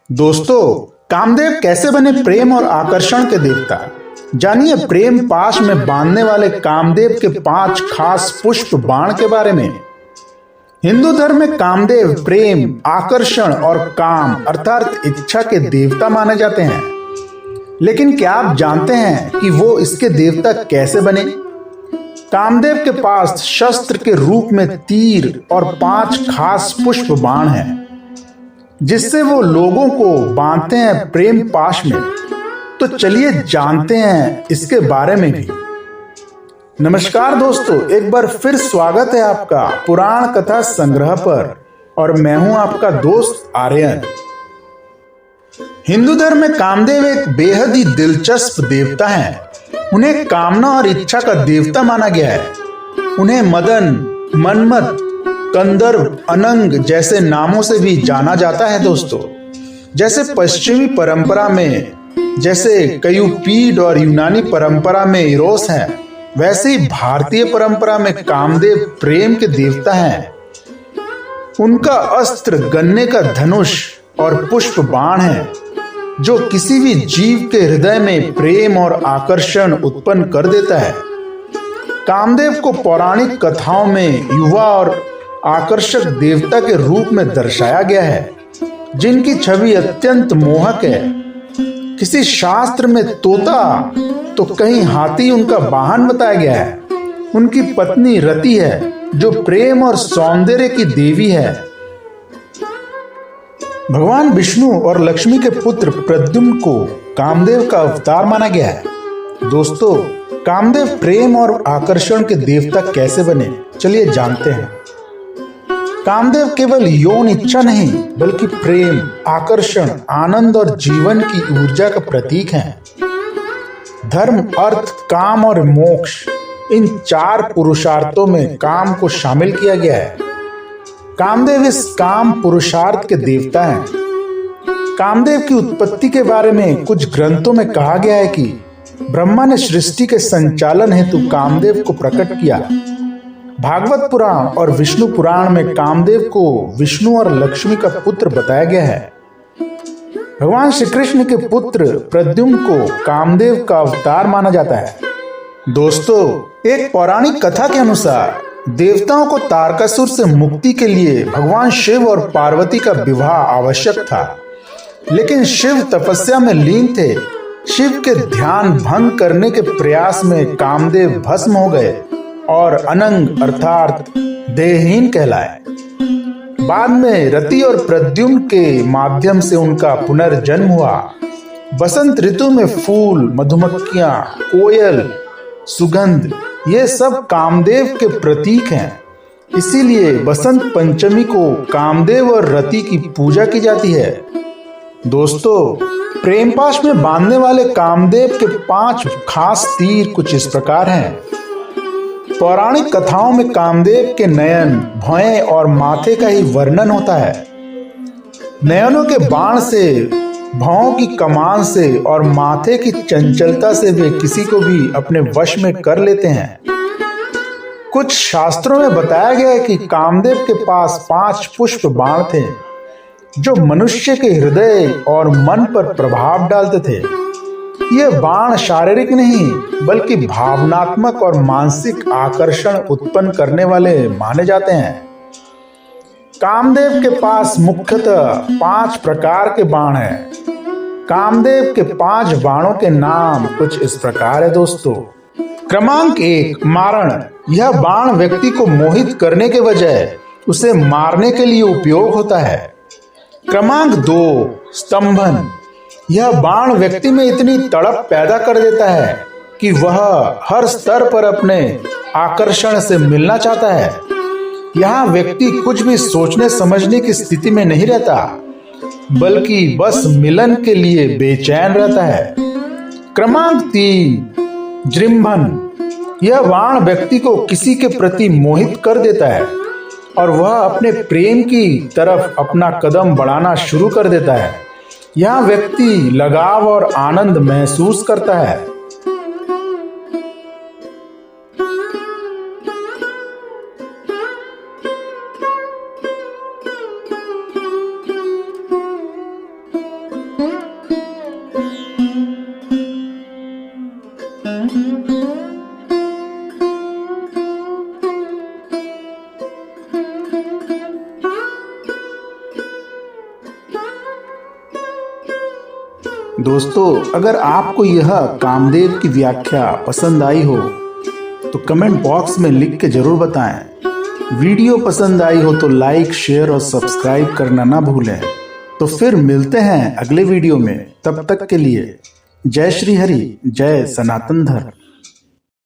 दोस्तों, कामदेव कैसे बने प्रेम और आकर्षण के देवता। जानिए प्रेम पाश में बांधने वाले कामदेव के 5 खास पुष्प बाण के बारे में। हिंदू धर्म में कामदेव प्रेम, आकर्षण और काम अर्थात इच्छा के देवता माने जाते हैं। लेकिन क्या आप जानते हैं कि वो इसके देवता कैसे बने? कामदेव के पास शस्त्र के रूप में तीर और 5 खास पुष्प बाण हैं, जिससे वो लोगों को बांधते हैं प्रेम पाश में। तो चलिए जानते हैं इसके बारे में भी। नमस्कार दोस्तों, एक बार फिर स्वागत है आपका पुराण कथा संग्रह पर, और मैं हूं आपका दोस्त आर्यन। हिंदू धर्म में कामदेव एक बेहद ही दिलचस्प देवता हैं। उन्हें कामना और इच्छा का देवता माना गया है। उन्हें मदन, मन्मथ, कंदर्व, अनंग जैसे नामों से भी जाना जाता है दोस्तों। जैसे पश्चिमी परंपरा में जैसे कयूपीड और यूनानी परंपरा में इरोस है, वैसे ही भारतीय परंपरा में कामदेव प्रेम के देवता हैं। उनका अस्त्र गन्ने का धनुष और पुष्प बाण है, जो किसी भी जीव के हृदय में प्रेम और आकर्षण उत्पन्न कर देता है। कामदेव को पौराणिक कथाओं में युवा और आकर्षक देवता के रूप में दर्शाया गया है, जिनकी छवि अत्यंत मोहक है। किसी शास्त्र में तोता तो कहीं हाथी उनका वाहन बताया गया है। उनकी पत्नी रति है, जो प्रेम और सौंदर्य की देवी है। भगवान विष्णु और लक्ष्मी के पुत्र प्रद्युम्न को कामदेव का अवतार माना गया है। दोस्तों, कामदेव प्रेम और आकर्षण के देवता कैसे बने, चलिए जानते हैं। कामदेव केवल यौन इच्छा नहीं, बल्कि प्रेम, आकर्षण, आनंद और जीवन की ऊर्जा का प्रतीक हैं। धर्म, अर्थ, काम और मोक्ष, इन 4 पुरुषार्थों में काम को शामिल किया गया है। कामदेव इस काम पुरुषार्थ के देवता हैं। कामदेव की उत्पत्ति के बारे में कुछ ग्रंथों में कहा गया है कि ब्रह्मा ने सृष्टि के संचालन हेतु कामदेव को प्रकट किया। भागवत पुराण और विष्णु पुराण में कामदेव को विष्णु और लक्ष्मी का पुत्र बताया गया है। भगवान श्री कृष्ण के पुत्र प्रद्युम्न को कामदेव का अवतार माना जाता है। दोस्तों, एक पौराणिक कथा के अनुसार देवताओं को तारकासुर से मुक्ति के लिए भगवान शिव और पार्वती का विवाह आवश्यक था, लेकिन शिव तपस्या में लीन थे। शिव के ध्यान भंग करने के प्रयास में कामदेव भस्म हो गए और अनंग अर्थात देहहीन कहलाए। बाद में रति और प्रद्युम्न के माध्यम से उनका पुनर्जन्म हुआ। बसंत ऋतु में फूल, मधुमक्खियां, कोयल, सुगंध, ये सब कामदेव के प्रतीक हैं। इसीलिए बसंत पंचमी को कामदेव और रति की पूजा की जाती है। दोस्तों, प्रेम पाश में बांधने वाले कामदेव के 5 खास तीर कुछ इस प्रकार हैं। पौराणिक कथाओं में कामदेव के नयन, भौहें और माथे का ही वर्णन होता है। नयनों के बाण से, भौं की कमान से और माथे की चंचलता से वे किसी को भी अपने वश में कर लेते हैं। कुछ शास्त्रों में बताया गया है कि कामदेव के पास 5 पुष्प बाण थे, जो मनुष्य के हृदय और मन पर प्रभाव डालते थे। ये बाण शारीरिक नहीं, बल्कि भावनात्मक और मानसिक आकर्षण उत्पन्न करने वाले माने जाते हैं। कामदेव के पास मुख्यतः 5 प्रकार के बाण हैं। कामदेव के 5 बाणों के नाम कुछ इस प्रकार है दोस्तों। क्रमांक 1, मारण। यह बाण व्यक्ति को मोहित करने के बजाय उसे मारने के लिए उपयोग होता है। क्रमांक 2, स्तंभन। यह बाण व्यक्ति में इतनी तड़प पैदा कर देता है कि वह हर स्तर पर अपने आकर्षण से मिलना चाहता है। यहाँ व्यक्ति कुछ भी सोचने समझने की स्थिति में नहीं रहता, बल्कि बस मिलन के लिए बेचैन रहता है। क्रमांक 3, जृंभन। यह बाण व्यक्ति को किसी के प्रति मोहित कर देता है और वह अपने प्रेम की तरफ अपना कदम बढ़ाना शुरू कर देता है। यहाँ व्यक्ति लगाव और आनंद महसूस करता है। दोस्तों, अगर आपको यह कामदेव की व्याख्या पसंद आई हो तो कमेंट बॉक्स में लिख के जरूर बताएं। वीडियो पसंद आई हो तो लाइक, शेयर और सब्सक्राइब करना ना भूलें। तो फिर मिलते हैं अगले वीडियो में। तब तक के लिए जय श्री हरि, जय सनातन धर्म।